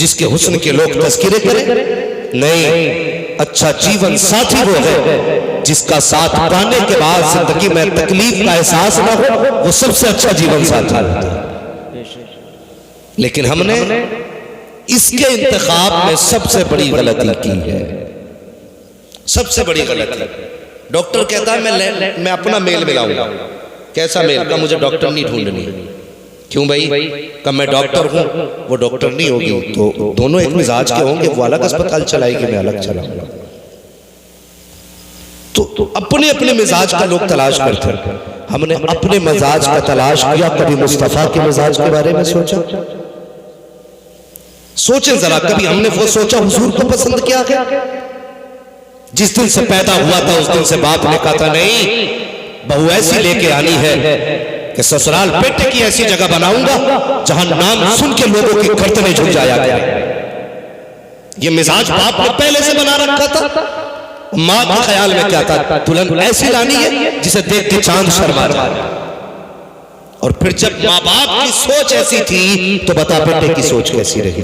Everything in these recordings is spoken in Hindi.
जिसके हुस्न के लोग तज़किरे करें? नहीं, अच्छा जीवन साथी वो है जिसका साथ पाने के बाद जिंदगी में तकलीफ का एहसास ना हो, वो सबसे अच्छा जीवन साथी होता है। लेकिन हमने इसके इंतखाब में सबसे बड़ी गलती की है, सबसे बड़ी गलती। डॉक्टर कहता है मैं अपना मेल मिलाऊंगा। कैसा मेल? का मुझे डॉक्टर नहीं ढूंढनी। क्यों भाई? का मैं डॉक्टर हूं, वो डॉक्टर नहीं होगी, तो दोनों एक मिजाज के होंगे, वो अलग अस्पताल चलाएगी, मैं अलग चलाऊंगा। तो अपने अपने मिजाज का लोग तलाश करते हैं। हमने अपने मिजाज का तलाश किया? कभी मुस्तफा के मिजाज के बारे में सोचा? सोचे जरा, कभी हमने वो सोचा हुजूर को पसंद क्या है? जिस दिन से पैदा हुआ था उस दिन से बाप ने कहा था नहीं, बहू ऐसी लेके आनी है कि ससुराल बेटे की ऐसी जगह बनाऊंगा जहां नाम सुन के लोगों की गर्दनें झुक जाया करें। ये मिजाज बाप ने पहले से बना रखा था। माँ के ख्याल में क्या था? दुल्हन ऐसी लानी है जिसे देख के चांद शर्मा जाए। और फिर जब माँ बाप की सोच ऐसी थी तो बता बेटे की सोच कैसी रही?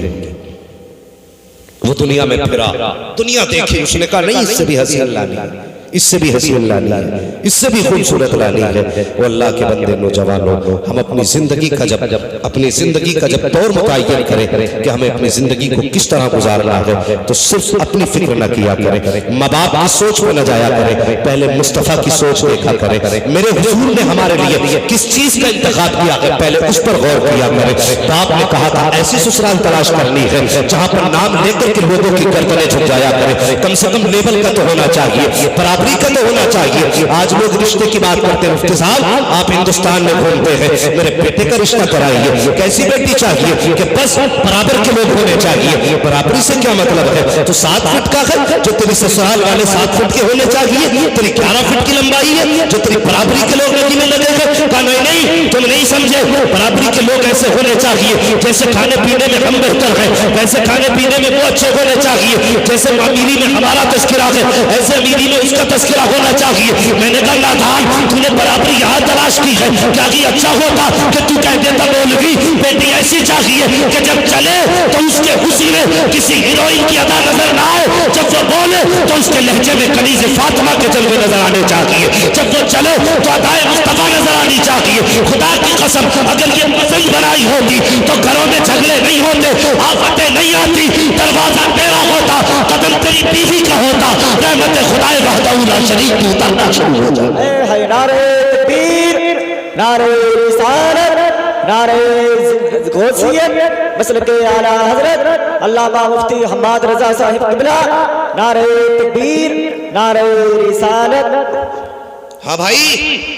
वो दुनिया में फिरा, दुनिया देखी, उसने कहा नहीं इससे भी हसीन लानी है, इससे भी हसीन लानी है, इससे भी खूबसूरत लानी है। वो अल्लाह के बंदे नौजवानों, हम अपनी जिंदगी का जब दौर मुतय्यन करें कि हमें अपनी जिंदगी को किस तरह गुजारना है, तो सिर्फ अपनी फिक्र न किया करें, माँ बाप की सोच में न जाया करें, पहले मुस्तफा की सोच देखा करें। मेरे हुजूर ने हमारे लिए किस चीज का इंतखाब किया है, पहले उस पर गौर किया करें। बाप ने कहा था ऐसी ससुराल तलाश करनी है जहां पर नाम लेकर के लोगों की गर्दनें झुक जाया करें। कम से कम लेवल का तो होना चाहिए, बराबरी का तो होना चाहिए। आज लोग रिश्ते की बात करते हैं, मुफ्ती साहब आप हिंदुस्तान में घूमते हैं, मेरे बेटे का रिश्ता कराइए। कैसी बेटी चाहिए? कि बस बराबर के लोग होने चाहिए। बराबरी से क्या मतलब है? तो 7 फुट का है जो तेरी ससुराल वाले 7 फुट के होने चाहिए, तेरी 11 फुट की लंबाई है जो तेरी बराबरी के लोग लगने लगेगा। कहा नहीं, तुम नहीं समझे, बराबरी के लोग ऐसे होने चाहिए जैसे खाने पीने में हम बेहतर है, वैसे खाने पीने में वो अच्छे होने चाहिए। जैसे अमीरी में हमारा तस्करा है, ऐसे अमीरी में उसका तस्करा होना चाहिए। मैंने कहा नादान, तूने बराबरी यहाँ तलाश की है, क्या ये अच्छा होता कि तू कह देता मौलवी बेटी ऐसी चाहिए कि जब चले तो उसके हुस्न में किसी हीरोइन की अदा नजर ना आए, जब वो बोले तो उसके लहजे में कनीज़ फातिमा के जलवे नजर आने चाहिए, जब वो चले तो अदाए मुस्तफा नजर आनी चाहिए। खुदा की कसम अगर ये पसंद बनाई होती तो घरों में झगड़े नहीं होते, आफतें नहीं आती, दरवाजा तेरा होता, कदम तेरी बीवी का होता, रहमत खुदाए वहदहू ला शरीक की उतरना शुरू हो जाए। नारे तकबीर, नारे रिसालत, नारे गौसियत, मसलके आला हजरत अल्लामा मुफ्ती हम्माद रजा साहिब क़िबला, नारे तकबीर, नारे रिसालत। हाँ भाई,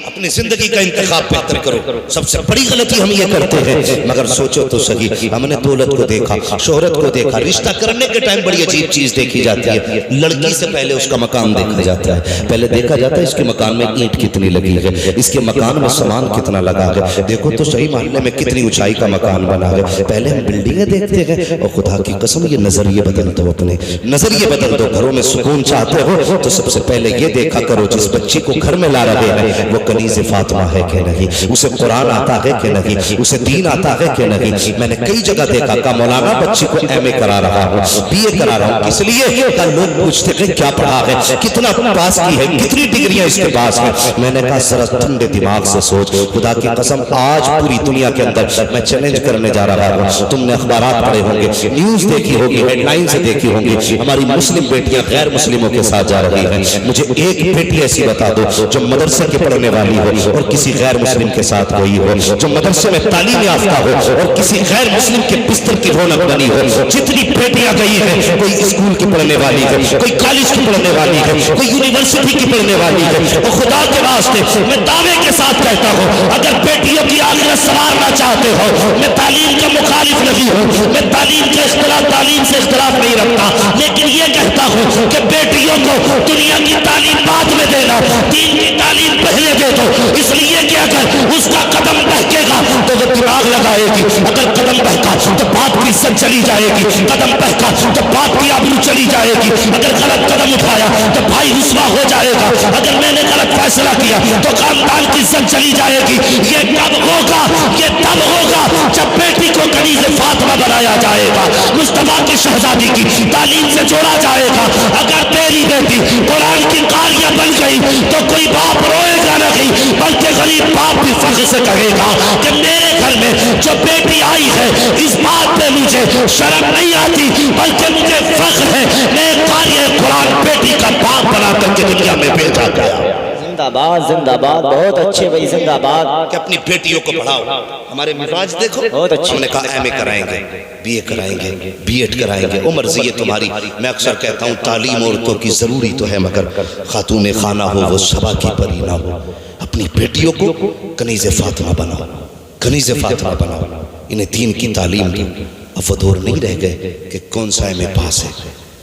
अपनी जिंदगी का इंतखाब बेहतर करो। सबसे बड़ी गलती हम ये करते हैं, मगर सोचो तो सही, हमने दौलत को देखा, शोहरत को देखा, रिश्ता करने के टाइम बड़ी अजीब चीज देखी जाती है। लड़की से पहले उसका मकान देखा जाता है, पहले देखा जाता है इसके मकान में ईंट कितनी लगी है, इसके मकान में सामान कितना लगा है, देखो तो सही मोहल्ले में कितनी ऊंचाई का मकान बना है। पहले हम बिल्डिंगें देखते हैं, और खुदा की कसम ये नजरिए बदल दो, अपने नजरिए बदल दो। घरों में सुकून चाहते हो तो सबसे पहले ये देखा करो जिस बच्ची को घर में ला रहे हैं वो कनीज़े फातिमा है कि नहीं, उसे कुरान आता है कि नहीं, उसे दीन आता है कि नहीं। मैंने कई जगह देखा का मौलाना बच्ची को एमए करा रहा हूँ, बीए करा रहा हूँ, इसलिए लोग पूछते हैं क्या पढ़ा है, कितना पास की है, कितनी डिग्रियां इसके पास है। मैंने कहा जरा ठंडे दिमाग से सोच, खुदा की कसम आज पूरी दुनिया के अंदर मैं चैलेंज करने जा रहा हूँ। तुमने अखबारात पढ़े होंगे, न्यूज देखी होगी, हेडलाइन से देखी होंगी, हमारी मुस्लिम बेटियां गैर मुस्लिमों के साथ जा रही हैं। मुझे एक बेटी ऐसी बता दो जो मदरसे के पढ़ने वाली हो और किसी गैर मुस्लिम के साथ गई हो, जो मदरसे में तालीम याफ्ता हो और किसी गैर मुस्लिम के बिस्तर की रौनक बनी हो। जितनी बेटियां गई हैं, कोई स्कूल की पढ़ने वाली है, कोई कॉलेज की पढ़ने वाली है, कोई यूनिवर्सिटी की पढ़ने वाली है। और खुदा के वास्ते मैं दावे के साथ कहता हूँ, अगर बेटियों की आखिरत संवारना चाहते हो, मैं तालीम का मुखालिफ नहीं हूँ, मैं तालीम के इख्तिलाफ तालीम से इख्तिलाफ नहीं रखता, लेकिन ये कहता हूँ कि बेटियों को दुनिया की तालीम बाद में देना, दीन की तालीम पहले दे दो। इसलिए कि अगर उसका कदम बहकेगा तो वो दिमाग लगाएगी, अगर कदम बहका तो बाप की इज्जत चली जाएगी, कदम बहका तो बाप की आबरू चली जाएगी, अगर गलत कदम उठाया तो भाई रुस्वा हो जाएगा, अगर मैंने गलत फैसला किया तो खानदान की इज्जत चली जाएगी। ये कब होगा? ये तब होगा जब बेटी को कनीज़ फातिमा बनाया जाएगा, मुस्तफा की शहजादी की तालीम से जोड़ा जाएगा। अगर तेरी बेटी कुरान की कारिया बन गई तो कोई बाप रोएगा नहीं, बल्कि गरीब बाप भी फख्र से कहेगा कि मेरे घर में जो बेटी आई है इस बात पे मुझे शर्म नहीं आती, बल्कि मुझे फख्र है, मैं कारिया कुरान बेटी का बाप बना करके दुनिया में भेजा गया। जिंदाबाद जिंदाबाद, बहुत अच्छे भाई, जिंदाबाद। कि अपनी बेटियों को पढ़ाओ। हमारे मिजाज देखो, बहुत अच्छे। हमने कहा एमए कराएंगे, बीए कराएंगे, बीएड कराएंगे, वो मर्जी है तुम्हारी। मैं अक्सर कहता हूँ तालीम औरतों की जरूरी तो है, मगर खातून खाना हो वो सबा की परी ना हो। अपनी बेटियों को कनीज़ फातिमा बनाओ, कनीज़ फातिमा बनाओ, इन्हें दीन की तालीम दो। अब वो दौर नहीं रह गए कि कौन सा एमए पास है,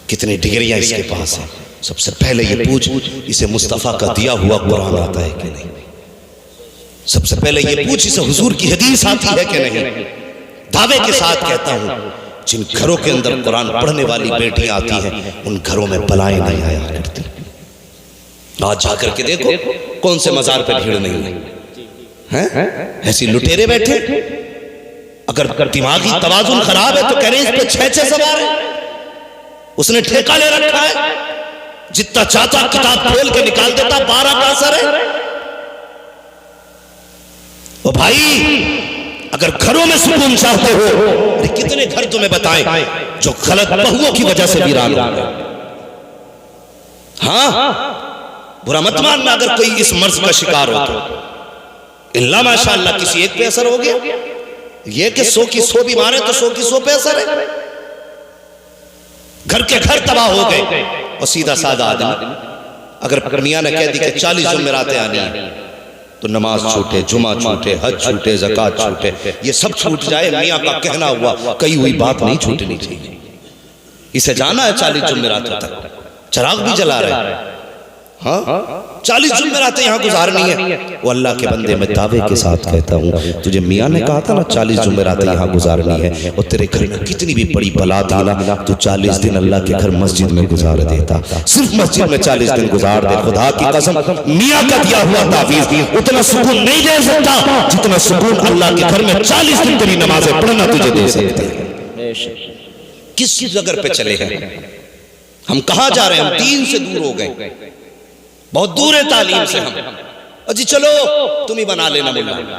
कितनी डिग्रियां इसके पास है। सबसे पहले ये पूछ इसे मुस्तफ़ा का दिया हुआ कुरान आता है कि नहीं। सबसे पहले ये पूछ इसे हुजूर की हदीस आती है कि नहीं। दावे के साथ कहता हूं जिन घरों के अंदर कुरान पढ़ने वाली बेटियां आती हैं उन घरों में बलाएं नहीं आया करती। आज जाकर के देखो कौन से मजार पे भीड़ नहीं है, ऐसी लुटेरे बैठे। अगर दिमागी तवाजुन खराब है तो कह रहे इस पे 6 सवार है, उसने ठेका ले रखा है, जितना चाचा किताब खोल के निकाल देता 12 का असर है। ओ भाई अगर घरों में सुकून चाहते हो, अरे कितने घर तुम्हें बताएं जो गलत बहुओं की वजह से वीरान हो गए। हाँ बुरा मत मानना अगर कोई इस मर्ज का शिकार हो तो। इल्ला माशाअल्लाह किसी एक पे असर हो गया, ये कि 100 की 100 बीमार है तो 100 की 100 पे असर है। घर के घर तबाह हो गए। और सीधा साधा आदमी अगर मियां ने कह दी कि 40 जुमेरातें आनी है तो नमाज छूटे, जुमा छूटे, हज छूटे, ज़कात छूटे, ये सब छूट जाए। मियां का कहना हुआ कही हुई बात नहीं छूटनी चाहिए। इसे जाना है 40 जुमेरातों तक, चिराग भी जला रहे हैं। हाँ 40 जुमेरातें यहाँ गुजारनी है। वो अल्लाह के बंदे मैं दावे के साथ कहता हूँ, तुझे मियाँ ने कहा था ना 40 जुमेरातें यहाँ गुजारनी है, और तेरे घर में कितनी भी बड़ी बला थी ना, तू 40 दिन अल्लाह के घर मस्जिद में गुजार देता। सिर्फ मस्जिद में 40 दिन गुजार दे, खुदा की कसम मियाँ का दिया हुआ तावीज़ उतना सुकून नहीं दे सकता जितना सुकून अल्लाह के घर में 40 दिन तेरी नमाजें पढ़ना तुझे दे सकते हैं। किस जगह पे चले हैं हम, कहाँ जा रहे हैं हम? दीन से दूर हो गए, बहुत दूर है तालीम से हम। अजी चलो तुम ही बना लेना मुल्ला।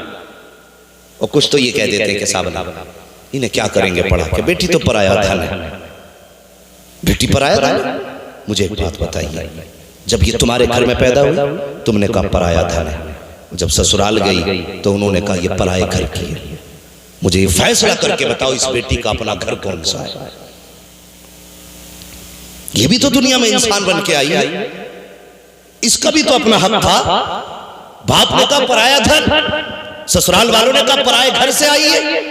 और कुछ तो ये कह देते हैं कि साहब इन्हें क्या करेंगे पढ़ा के, बेटी तो पराया धन है, बेटी पराया धन। मुझे एक बात बताइए, जब ये तुम्हारे घर में पैदा हुई तुमने कहा पराया धन है, जब ससुराल गई तो उन्होंने कहा ये पराए घर की है। मुझे ये फैसला करके बताओ इस बेटी का अपना घर कौन सा है। ये भी तो दुनिया में इंसान बन के आई है, इसका भी तो अपना हक था। बाप ने कहा पराया धन, ससुराल वालों ने कहा पराए घर से आई है।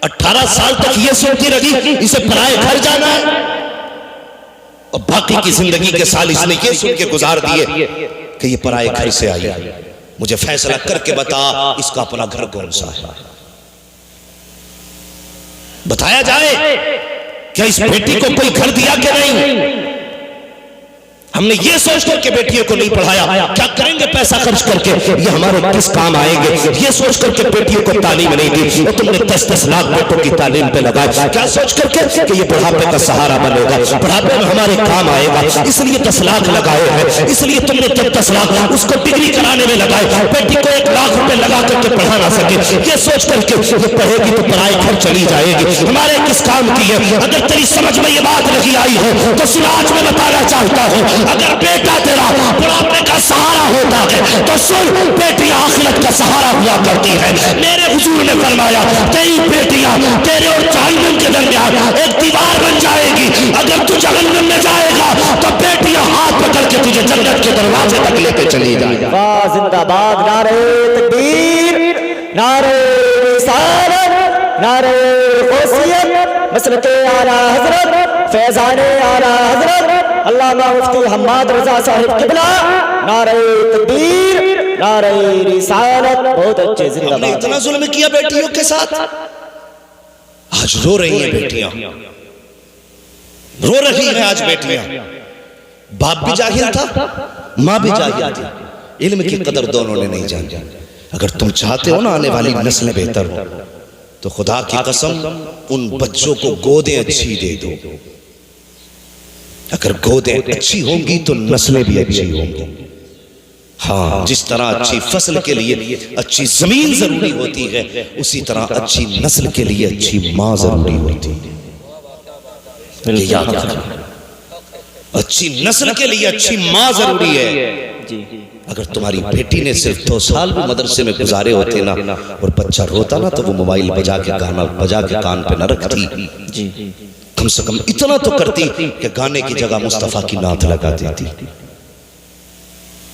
18 साल तक ये सोचती रही इसे पराए घर जाना है, और बाकी की जिंदगी के साल इसने ये सोच के गुजार दिए कि ये पराए घर से आई है। मुझे फैसला करके बता इसका अपना घर कौन सा है, बताया जाए। क्या इस बेटी को कोई घर दिया कि नहीं? हमने ये सोच करके बेटियों को नहीं पढ़ाया, क्या करेंगे पैसा खर्च करके, ये हमारे किस काम आएंगे, ये सोच करके बेटियों को तालीम नहीं दी। और तुमने 10-10 लाख बेटों की तालीम पे लगाया, क्या सोच करके कि ये बुढ़ापे का सहारा बनेगा, बुढ़ापे में हमारे काम आएगा, इसलिए 10 लाख लगाए हैं। इसलिए तुमने जब 10 लाख उसको डिग्री कराने में लगाए, बेटी को 1 लाख रुपए लगा करके पढ़ा ना सके, ये सोच करके ये पढ़ेगी तो पढ़ाई घर चली जाएगी, हमारे किस काम की है। अगर तेरी समझ में ये बात नहीं आई है तो सुन, आज मैं बताना चाहता हूँ, अगर बेटा तेरा बुढ़ापे का सहारा होता है तो सुन, बेटी आखिरत का सहारा हुआ करती है। मेरे हुजूर ने फरमाया तेरी बेटियां तेरे और जहन्नम के दरमियान एक दीवार बन जाएगी। अगर तू जहन्नम में जाएगा तो बेटियां हाथ पकड़ के तुझे जन्नत के दरवाजे तक लेके चली जाएगी। वाह जिंदाबाद, नारे तकबीर, नारे रिसालत, नारे गौसियत, मसलके आला हजरत, फैजाने आला हजरत अल्लामा मुफ्ती हम्माद रजा साहिब किबला, नारे तकबीर, नारे रिसालत। बहुत अच्छे, जिंदाबाद। हमने इतना जुल्म किया बेटियों के साथ, आज रो रही हैं बेटियां, रो रही हैं आज बेटियां। बाप भी जाहिल था, माँ भी जाहिल थी, इल्म की कदर दोनों ने नहीं जानी। अगर तुम चाहते हो ना आने वाली नस्लें बेहतर हो, तो खुदा की कसम उन बच्चों को गोदें अच्छी दे दो। अगर गोदें अच्छी होंगी तो नस्लें भी अच्छी होंगी। हाँ, जिस तरह अच्छी फसल के लिए अच्छी जमीन जरूरी होती है, उसी तरह अच्छी नस्ल के लिए अच्छी माँ जरूरी होती है। ये याद रखना, अच्छी नस्ल के लिए अच्छी माँ जरूरी है। अगर तुम्हारी बेटी ने सिर्फ 2 साल भी मदरसे में गुजारे होते ना, और बच्चा रोता ना, तो वो मोबाइल बजा के गाना बजा के कान पे न रखती, कम से कम इतना तो करती कि गाने की जगह मुस्तफा की नात लगा देती।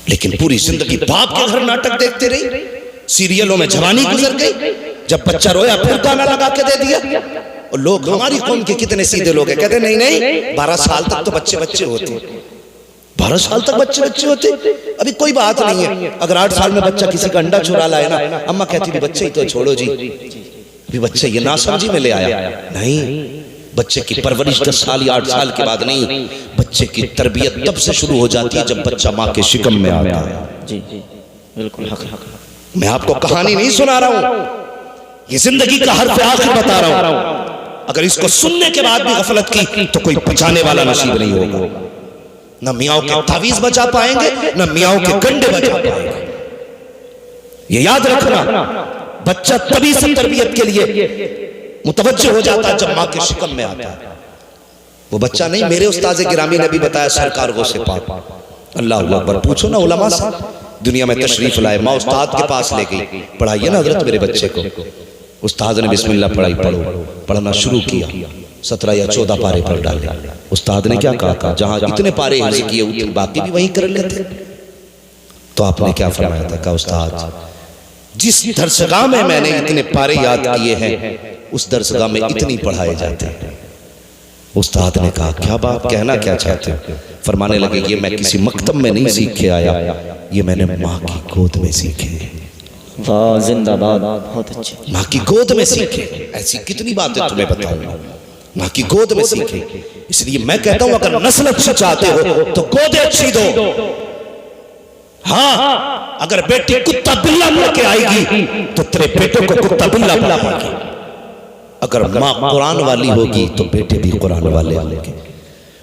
लेकिन पूरी जिंदगी बाप के घर नाटक देखते रही, सीरियलों में जवानी गुजर गई। जब बच्चा रोया फिर गाना लगा के दे दिया। और लोग, हमारी कौम के कितने सीधे लोग हैं, कहते नहीं नहीं 12 साल तक तो बच्चे बच्चे होते, 12 साल तक बच्चे बच्चे होते, अभी कोई बात नहीं है। अगर 8 साल में बच्चा किसी का अंडा चुरा लाए ना, अम्मा कहती थी बच्चे ही तो छोड़ो जी, अभी बच्चे ये ना समझी में ले आया। नहीं, बच्चे की परवरिश 10 साल या 8 साल के बाद नहीं, बच्चे की तरबियत तब से शुरू हो जाती है जब बच्चा माँ के शिकम में आता है। जी बिल्कुल हक। मैं आपको कहानी नहीं सुना रहा हूं, ये जिंदगी का हर्फ आखिर बता रहा हूं। अगर इसको सुनने के बाद भी गफलत की तो कोई बचाने वाला नसीब नहीं होगा। न मियाओं के तावीज बचा पाएंगे, न मियाओं के कंडे बचा पाएंगे। ये याद रखना, बच्चा तभी से तरबियत के लिए मुतवज्जो हो जाता है जब माँ के शिकम में आता है। वो बच्चा नहीं, मेरे उस्ताद गिरामी ने भी बताया, सरकार गो से पाक, अल्लाह अकबर। पूछो ना उलमा से, दुनिया में तशरीफ लाए, माँ उस्ताद के पास ले गई, पढ़ाइए ना हजरत मेरे बच्चे को। उस्ताद ने बिस्मिल्लाह पढ़ाई, पढ़ना शुरू किया, 17 या 14 पारे पढ़ डाले। उस्ताद ने क्या कहा था, जहां इतने पारे हिफ्ज़ किए उतने बाकी भी वहीं कर लेते। तो आपने क्या फरमाया था, कहा उस्ताद जिस दरसगाह में मैंने इतने पारे याद किए हैं, उस दरसगाह में इतनी पढ़ाए जाते हैं। उस्ताद ने कहा क्या बात, कहना क्या चाहते हो? फरमाने लगे, ये मैं किसी मकतब में नहीं सीख के आया, ये मैंने माँ की गोद में सीखे। वाह जिंदाबाद, बहुत अच्छे। माँ की गोद में सीखे, ऐसी कितनी बातें तुम्हें बताऊंगा, माँ की गोद में सीखे। इसलिए मैं कहता हूं, अगर नस्ल अच्छी चाहते हो तो गोद अच्छी दो। हाँ, अगर बेटी कुत्ता बिल्ला लेके आएगी तो तेरे बेटे को कुत्ता बिल्ला बनाएगी। अगर माँ कुरान वाली होगी तो बेटे भी कुरान वाले होंगे।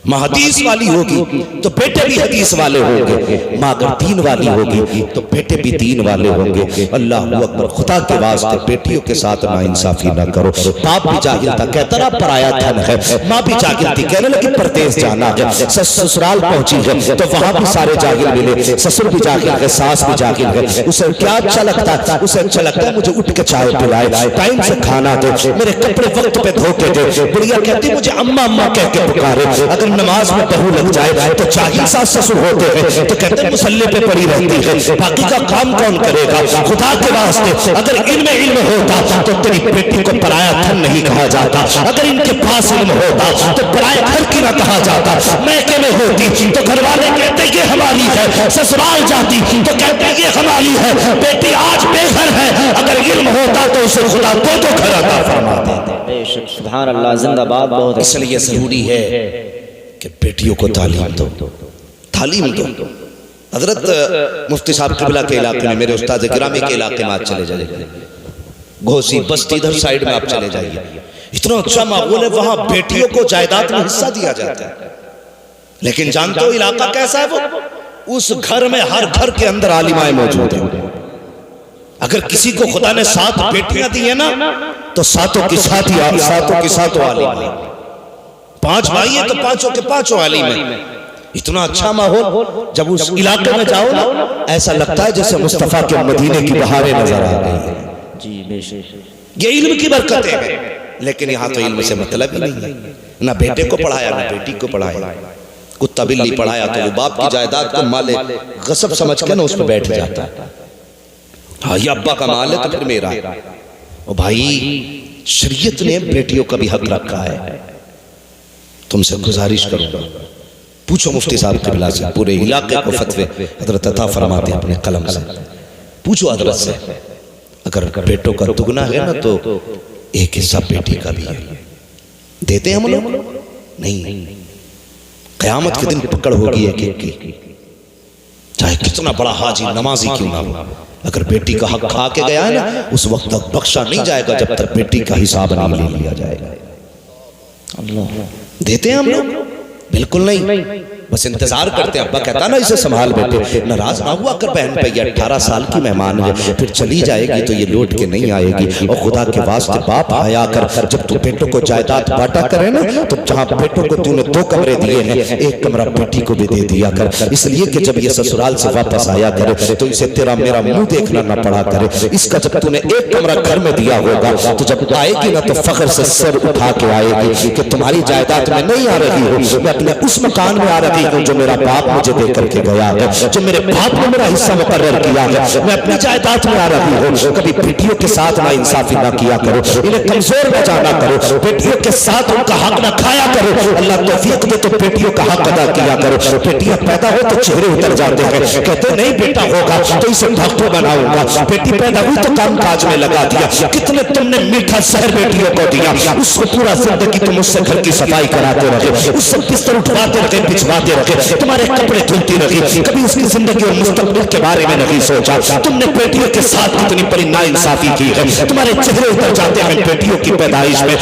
माँ हदीस वाली होगी तो बेटे भी हदीस वाले होंगे। माँ अगर दीन वाली होगी तो बेटे भी दीन वाले होंगे। अल्लाह अकबर। खुदा के वास्ते बेटियों के साथ नाइंसाफी ना करो। बाप भी जाहिल था, कहता रहा पराया धन है। माँ भी जाहिल थी, कहने लगी परदेश जाना है। ससुराल पहुंची है तो वहां भी सारे जाहिल मिले। ससुर भी जाहिल है, सास भी जाहिल है। उसे क्या अच्छा लगता है, उसे अच्छा लगता है मुझे उठ के चाय पिलाए, टाइम से खाना दे, मेरे कपड़े वक्त पे धो के दे। बुढ़िया कहती मुझे अम्मा अम्मा कह के पुकारे। अगर नमाज में बहू लग जाए तो चाहिए सास ससुर होते हैं तो कहते हैं मुसल्ले पे पड़ी रहती है, बाकी का काम कौन करेगा। खुदा के वास्ते अगर इनमें इल्म होता तो तेरी बेटी को पराया धन नहीं कहा जाता। अगर इनके पास इल्म होता तो पराया घर की ना कहा जाता। मैके में होती तो घर वाले कहते ये हमारी है, ससुराल जाती तो कहते ये हमारी है। बेटी आज बेघर है, अगर इल्म होता तो उसे खुदा दो घर अता फरमा देता। सुभान अल्लाह, जिंदाबाद। बहुत इसलिए जरूरी है कि बेटियों को तालीम दो, तालीम दो। हजरत मुफ्ती साहब किबला के इलाके में, मेरे उस्ताद गिरामी के इलाके में आज चले जाइए, घोसी बस्ती इधर साइड में आप चले जाइए, इतना अच्छा माहौल है। वहां बेटियों को जायदाद में हिस्सा दिया जाता है। लेकिन जानते हो इलाका कैसा है? वो उस घर में हर घर के अंदर आलिमाएं मौजूद है। अगर किसी को खुदा ने 7 बेटियां दी है ना तो सातों की सातों आलिम। 5 भाई है तो पांचों के पांचों आलिम है। इतना अच्छा माहौल, जब उस इलाके में जाओ ना ऐसा लगता है जैसे मुस्तफा के मदीने की बहारें नजर आ गई है। जी बेशक, ये इल्म की बरकतें हैं। लेकिन यहाँ तो इल्म से मतलब ही नहीं है। ना बेटे को पढ़ाया ना बेटी को पढ़ाया। कुत्ता बिल्ली पढ़ाया तो वो बाप की जायदाद को माले गसब समझ के ना उस पर बैठ जाता है। हाँ, ये अब्बा का माल है तो फिर मेरा। ओ भाई, शरीयत ने बेटियों का भी हक रखा है। तुमसे गुजारिश करूंगा, पूछो मुफ्ती साहब किबला से, पूरे इलाके को फतवे हजरत अता फरमाते हैं अपने कलम से। पूछो हजरत से, अगर बेटों का दुगना है ना तो एक हिस्सा बेटी का भी है। देते हम लोग नहीं। कयामत के दिन पकड़ होगी एक एक की, चाहे कितना बड़ा हाजी नमाजी क्यों ना हो, अगर बेटी का हक खा के गया है ना, उस वक्त तक बख्शा नहीं जाएगा जब तक बेटी का हिसाब नहीं ले लिया जाएगा। अल्लाह देते हैं हम लोग? बिल्कुल नहीं, बस इंतजार करते हैं। अब्बा कहता ना इसे संभाल बेटे, नाराज ना हुआ कर बहन पे, ये 18 साल की मेहमान है, फिर चली जाएगी तो ये लौट के नहीं आएगी। और खुदा के वास्ते बाप आया कर, जब तू बेटों को जायदाद बांटा करे ना, तो जहाँ बेटों को तूने 2 कमरे दिए हैं, एक कमरा बेटी को भी दे दिया कर, इसलिए कि जब ये ससुराल से वापस आया करे तो इसे तेरा मेरा मुंह देखना ना पड़ा करे। इसका जब तूने 1 कमरा घर में दिया होगा, तो जब आएगी ना तो फख्र से सर उठा के आएगी कि तुम्हारी जायदाद में नहीं आ रही हो, मैं अपने उस मकान में आ रही हूँ जो मेरा बाप मुझे दे करके गया है, जो मेरे बाप ने मेरा हिस्सा मुकर्रर किया है, मैं अपनी जायदाद में आ रही हूँ। कभी बेटियों के साथ ना इंसाफी ना किया करो, इन्हें कमजोर न जाना करो, बेटियों के साथ उनका हक ना खाया करो। अल्लाह तौफीक दे तो बेटियों का हक अदा किया करो। बेटियां पैदा हो तो चेहरे उतर जाते हैं, कहते नहीं बेटा होगा तो इसे डॉक्टर बनाऊंगा, बेटी पैदा हुई तो काम काज में लगा दिया। कितने तुमने मीठा शहर बेटियों को दिया, उसको पूरा जिंदगी तुम उससे घर की सफाई कराते रहे, उससे बिस्तर उठवाते रहे, बिछवाते रहे, तुम्हारे कपड़े धुलती रही, कभी उसकी जिंदगी और मुस्तकबिल के बारे में नहीं सोचा। तुमने बेटियों के साथ कितनी बड़ी नाइंसाफी की है, तुम्हारे चेहरे उतर जाते हैं बेटियों की पैदाइश में।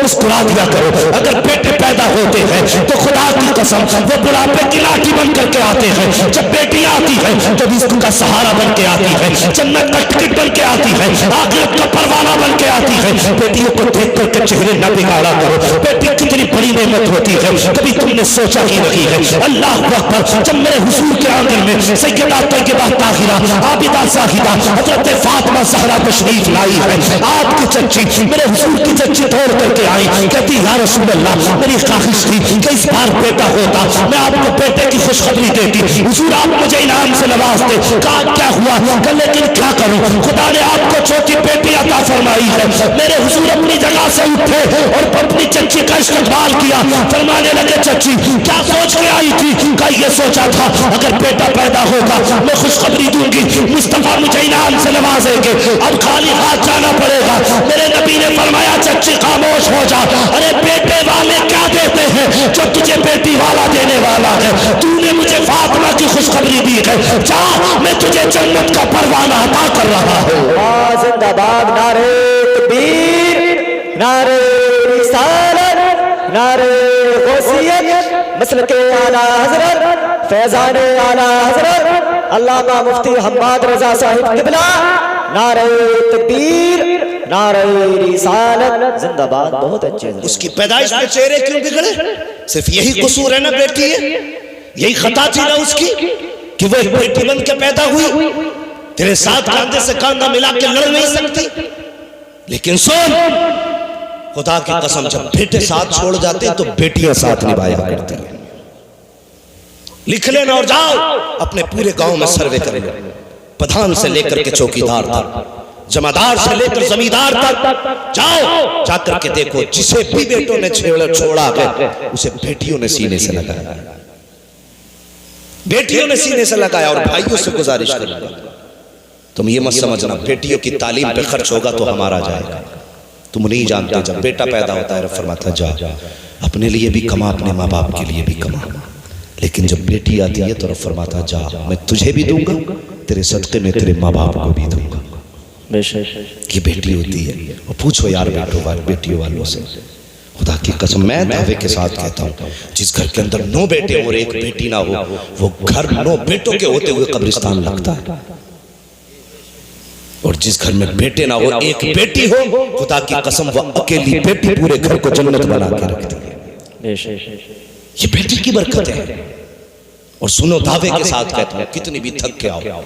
मुस्कुरा दिया करो, अगर बेटे पैदा होते हैं तो खुदा की कसम वो बुढ़ापे की लाठी बन करके आते हैं। जब बेटी आती है तो रिस्क का सहारा बन के आती है, जन्नत का टिकट बन के आती है, आखिरत का परवाना बन के आती है। बेटियों को देख करके चेहरे न बिगाड़ा करो, बेटी कितनी बड़ी नेमत होती है, कभी तुमने सोचा ही नहीं है। अल्लाह अकबर, जब मेरे हुजूर के आंगन में सैयदा तैयबा ताहिरा आबिदा साहिदा हजरत फातिमा ज़हरा तशरीफ लाई है, आपकी चच्ची मेरे हुजूर की चच्ची तोड़ करके आई, कहती या रसूल अल्लाह, मेरी ख्वाहिश थी कि इस बार बेटा होता, मैं आपको बेटे की खुशखबरी देती, हुजूर आप मुझे इनाम से नवाजते। कहा क्या हुआ? कहा लेकिन क्या करूं, खुदा ने आपको छोटी बेटी अता फरमाई है। मेरे हुजूर अपनी जगह से उठे और अपनी चच्ची का इस्तकबाल किया, फरमाने लगे चच्ची क्या सोच के आई थी? कहा ये सोचा था अगर बेटा पैदा होगा मैं खुशखबरी दूंगी, मुस्तफा मुझे इनाम से नवाजेंगे, अब खाली हाथ जाना पड़ेगा। मेरे नबी ने फरमाया चच्ची खामोश हो जा, अरे बेटे वाले क्या देते हैं जो तुझे बेटी वाला देने वाला है? तूने मुझे फातिमा की खुशखबरी दी है, जा मैं तुझे जन्नत का परवाना अता कर रहा हूँ। जिंदाबाद, नारे तकबीर, नारे रिसालत, नारे गौसियत, मसलके आला हजरत, फैजाने आला हजरत अल्लामा मुफ्ती हम्माद रजा साहिब किबला, नारे तकबीर, नारे रिसालत, जिंदाबाद। बहुत अच्छे। उसकी पैदाइश में चेहरे क्यों बिगड़े? सिर्फ यही कसूर है ना बेटी है, यही खता थी ना उसकी कि वो एक बेटी बन के पैदा हुई, तेरे साथ कांधे से कांधा मिला के लड़ नहीं सकती। लेकिन सुन, खुदा की कसम, जब बेटे साथ छोड़ जाते हैं तो बेटियां साथ निभाया करती हैं। लिख लेना और जाओ अपने पूरे गांव में सर्वे कर लो, प्रधान से लेकर के चौकीदार तक, जमादार से लेकर जमींदार तक जाओ, जाकर के देखो जिसे भी बेटों ने छोड़ा है उसे बेटियों ने सीने से लगाया, बेटियों ने सीने से लगाया। और भाइयों से गुजारिश करूंगा, तुम ये मत समझना बेटियों की तालीम पे खर्च होगा तो हमारा जाएगा। तुम नहीं जानते, जब बेटा पैदा होता है फरमाता जा अपने लिए भी कमा, अपने माँ बाप के लिए भी कमा, लेकिन जब बेटी आती है तो फरमाता जा मैं तुझे भी दूंगा, तेरे सदके में तेरे माँ बाप को भी दूंगा। ये बेटी होती है। और पूछो यार बेटियों वालों से, खुदा की कसम मैं दावे के साथ कहता हूँ, जिस घर के अंदर 9 बेटे और 1 बेटी ना हो, वो घर 9 बेटों के होते हुए कब्रिस्तान लगता है। और जिस घर में बेटे ना हो, 1 बेटी हो, खुदा की कसम वो अकेली बेटी पूरे घर को जन्नत बना के रखती है। ये बेटी की बरकत है। और सुनो, दावे के साथ कहता हूँ, कितनी भी थक के आओ,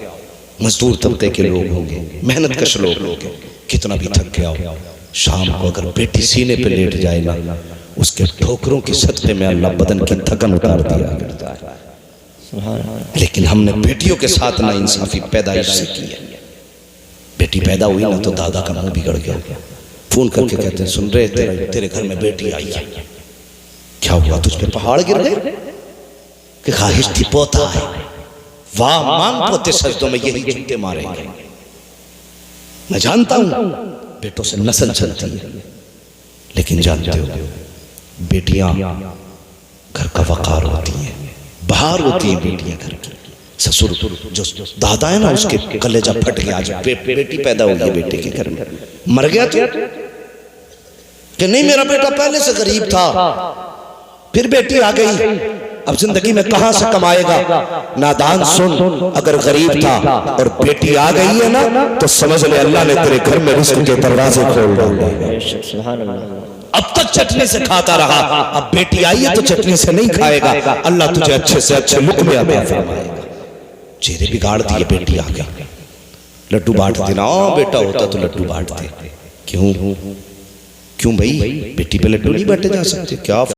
मजदूर तबके के लोग होंगे, मेहनत कश लोग होंगे, कितना भी थक के आओ, शाम को अगर बेटी सीने पे लेट जाए ना, उसके ठोकरों की सदके में अल्लाह बदन की थकन उतार दिया करता है। लेकिन हमने बेटियों के साथ ना इंसाफी पैदाइश से की है। बेटी पैदा हुई ना तो दादा का मुंह बिगड़ गया, फोन करके कहते हैं सुन रहे तेरे घर में बेटी आई है, क्या हुआ तुझ पे पहाड़ गिर गए? कि ख्वाहिश थी पोता है, वाह मांग पोते सजदों में यही जूते मारेंगे। मैं जानता हूं बेटों से नस्ल चलती है, लेकिन जानते हो बेटियां घर का वकार होती हैं, बाहर होती हैं बेटियां घर की। ससुर जो दादा है ना, उसके कलेजा फट गया, आज बेटी पैदा हो गई बेटे के घर में। मर गया तो कि नहीं, मेरा बेटा पहले से गरीब था, फिर बेटी आ गई, अब जिंदगी में कहां से कमाएगा। नादान सुन, अगर गरीब था और बेटी आ गई है ना, तो समझ ले अल्लाह ने तेरे घर में रिस्क के दरवाजे खोल डाले। सुभान अल्लाह। अब तक चटनी से खाता रहा, अब बेटी आई है तो चटनी से नहीं खाएगा। अल्लाह तुझे अच्छे से अच्छे लुक़मे अता फरमाएगा। चेहरे बिगाड़ दिए, बेटी आ गई, लड्डू बांट देना। बेटा होता तो लड्डू बांटते, क्यों भाई बेटी पे लड्डू नहीं बांटे जा सकते क्या?